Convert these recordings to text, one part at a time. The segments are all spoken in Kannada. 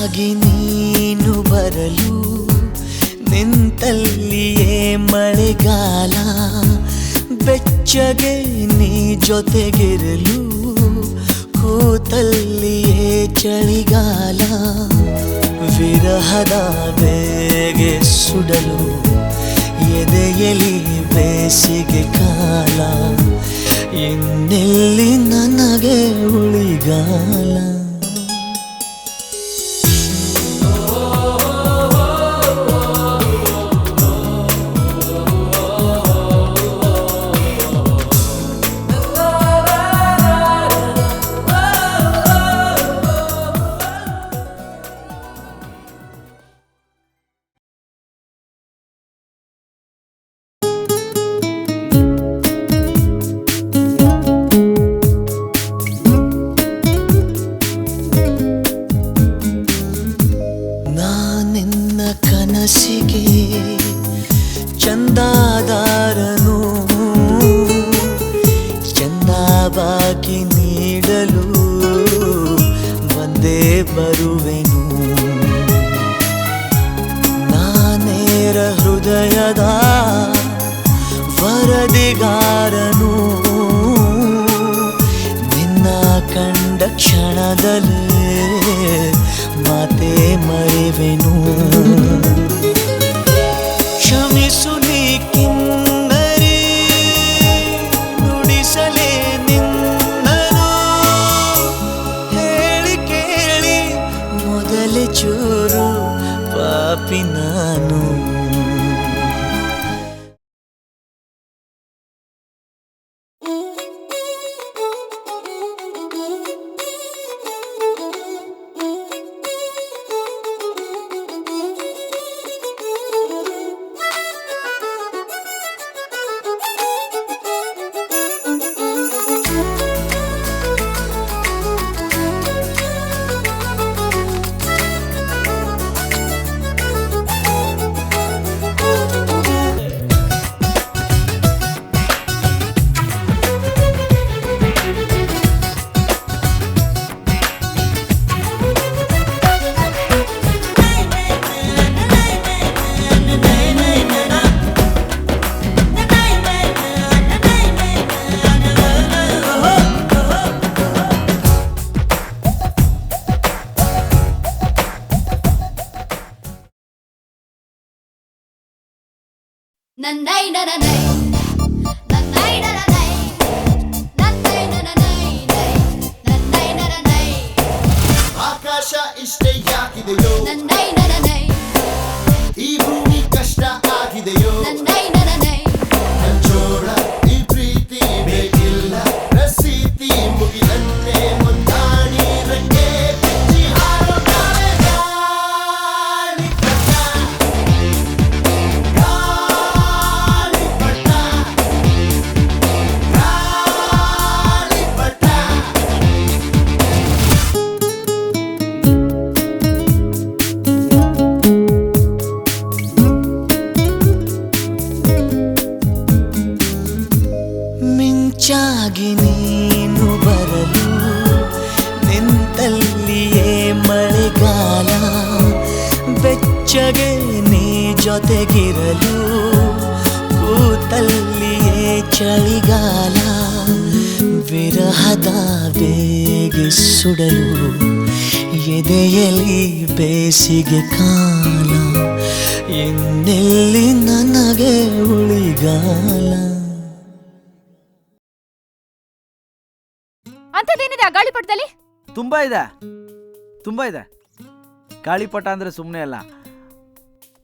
ಮಿಂಚಾಗಿ ನೀನು ಬರಲು ನಿಂತಲ್ಲಿಯೇ ಮಳೆಗಾಲ, ಬೆಚ್ಚಗೆ ನೀ ಜೊತೆಗಿರಲು ಕೂತಲ್ಲಿಯೇ ಚಳಿಗಾಲ. ವಿರಹದ ಬೇಗೆ ಸುಡಲು ಎದೆಯಲಿ ಬೇಸಿಗೆ ಕಾಲ, ಇನ್ನೆಲ್ಲಿ ನನಗೆ ಉಳಿಗಾಲ. ಕನಸಿಗೆ ಚಂದಾದಾರನು ಚಂದಾಬಾಕಿ ನೀಡಲು ಬಂದೇ ಬರುವೆನು. ನಾನೇರ ಹೃದಯದ ವರದಿಗಾರನು, ನಿನ್ನ ಕಂಡ ಕ್ಷಣದಲ್ಲೇ ಮಾತೆ ಮರೆವೆನು. ಕ್ಷಮಿಸು ನೀ ಕಿನ್ನರಿ, ನುಡಿಸಲೇ ನಿನ್ನನು, ಹೇಳಿ ಕೇಳಿ ಮೊದಲೇ ಚೂರು ಪಾಪಿ ನಾನು. Nanay nanay nanay nanay nanay nanay nanay nanay ಆಕಾಶ ಇಷ್ಟೇ ಯಾಕಿದೆಯೋ, nanay nanay ಈ ಭೂಮಿ ಕಷ್ಟ ಆಗಿದೆಯೋ, nanay nanay ನಂಜೋಳ ಈ ಪ್ರೀತಿ ಬೇಕಿಲ್ಲ ರಸೀತಿ, ಮುಗಿಲನ್ನೇ ಮುಂದಾಡಿ ರಂಗೆ ಬಿಚ್ಚಿ ಹಾರೋ ನಾಳೆ ಗಾಳಿ ಪಟ, ಗಾಳಿ ಪಟ, ಗಾಳಿ ಪಟ. ಮಿಂಚಾಗಿ ನೀನು ಬರಲು ನಿಂತಲ್ಲಿಯೇ ಮಳೆಗಾಲ, ಬೆಚ್ಚಗೆ ನೀ ಜೊತೆಗಿರಲು ಕೂತಲ್ಲಿಯೇ ಚಳಿಗಾಲ. ವಿರಹದ ಬೇಗೆ ಸುಡಲು ಎದೆಯಲಿ ಬೇಸಿಗೆ ಕಾಲ, ಇನ್ನೆಲ್ಲಿ ನನಗೆ ಉಳಿಗಾಲ. ಅಂಥದ್ದೇನಿದೆ ಆ ಗಾಳಿಪಟದಲ್ಲಿ? ತುಂಬ ಇದೆ. ಗಾಳಿಪಟ ಅಂದರೆ ಸುಮ್ಮನೆ ಅಲ್ಲ,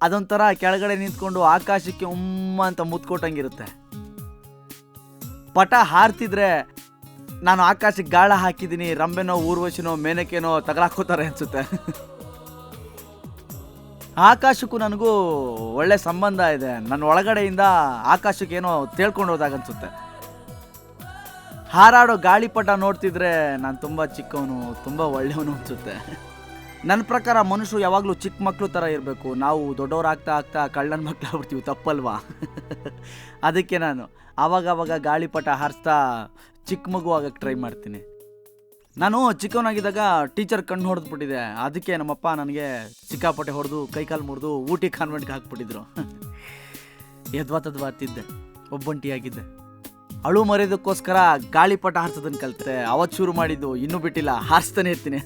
ಅದೊಂಥರ ಕೆಳಗಡೆ ನಿಂತ್ಕೊಂಡು ಆಕಾಶಕ್ಕೆ ಉಮ್ಮ ಅಂತ ಮುತ್ಕೊಟ್ಟಂಗಿರುತ್ತೆ. ಪಟ ಹಾರ್ತಿದ್ರೆ ನಾನು ಆಕಾಶಕ್ಕೆ ಗಾಳ ಹಾಕಿದ್ದೀನಿ, ರಂಬೆನೋ ಊರ್ವಶಿನೋ ಮೇನಕೆನೋ ತಗಲಾಕೋತಾರೆ ಅನ್ಸುತ್ತೆ. ಆಕಾಶಕ್ಕೂ ನನಗೂ ಒಳ್ಳೆ ಸಂಬಂಧ ಇದೆ. ನನ್ನ ಒಳಗಡೆಯಿಂದ ಆಕಾಶಕ್ಕೆ ಏನೋ ತೇಳ್ಕೊಂಡು ಹೋದಾಗ ಅನ್ಸುತ್ತೆ. ಹಾರಾಡೋ ಗಾಳಿಪಟ ನೋಡ್ತಿದ್ರೆ ನಾನು ತುಂಬ ಚಿಕ್ಕವನು, ತುಂಬ ಒಳ್ಳೆಯವನು ಅನಿಸುತ್ತೆ. ನನ್ನ ಪ್ರಕಾರ ಮನುಷ್ಯರು ಯಾವಾಗಲೂ ಚಿಕ್ಕ ಮಕ್ಕಳು ಥರ ಇರಬೇಕು. ನಾವು ದೊಡ್ಡವರಾಗ್ತಾ ಆಗ್ತಾ ಕಳ್ಳನ ಮಕ್ಕಳಾಗ್ಬಿಡ್ತೀವಿ, ತಪ್ಪಲ್ವಾ? ಅದಕ್ಕೆ ನಾನು ಆವಾಗವಾಗ ಗಾಳಿಪಟ ಹಾರಿಸ್ತಾ ಚಿಕ್ಕ ಮಗು ಆಗಕ್ಕೆ ಟ್ರೈ ಮಾಡ್ತೀನಿ. ನಾನು ಚಿಕ್ಕವನಾಗಿದ್ದಾಗ ಟೀಚರ್ ಕಣ್ಣು ಹೊಡೆದ್ಬಿಟ್ಟಿದೆ. ಅದಕ್ಕೆ ನಮ್ಮಪ್ಪ ನನಗೆ ಸಿಕ್ಕಾಪಟ್ಟೆ ಹೊಡೆದು ಕೈಕಾಲು ಮುರಿದು ಊಟಿ ಕಾನ್ವೆಂಟ್ಗೆ ಹಾಕ್ಬಿಟ್ಟಿದ್ರು. ಎದ್ವಾತಿದ್ದೆ, ಒಬ್ಬಂಟಿಯಾಗಿದ್ದೆ. ಅಳು ಮರೆಯೋದಕ್ಕೋಸ್ಕರ ಗಾಳಿಪಟ ಹಾರಿಸೋದನ್ನು ಕಲಿತೆ. ಅವತ್ತು ಶುರು ಮಾಡಿದ್ದು, ಇನ್ನೂ ಬಿಟ್ಟಿಲ್ಲ, ಹಾರಿಸ್ತಾನೆ ಇರ್ತೀನಿ.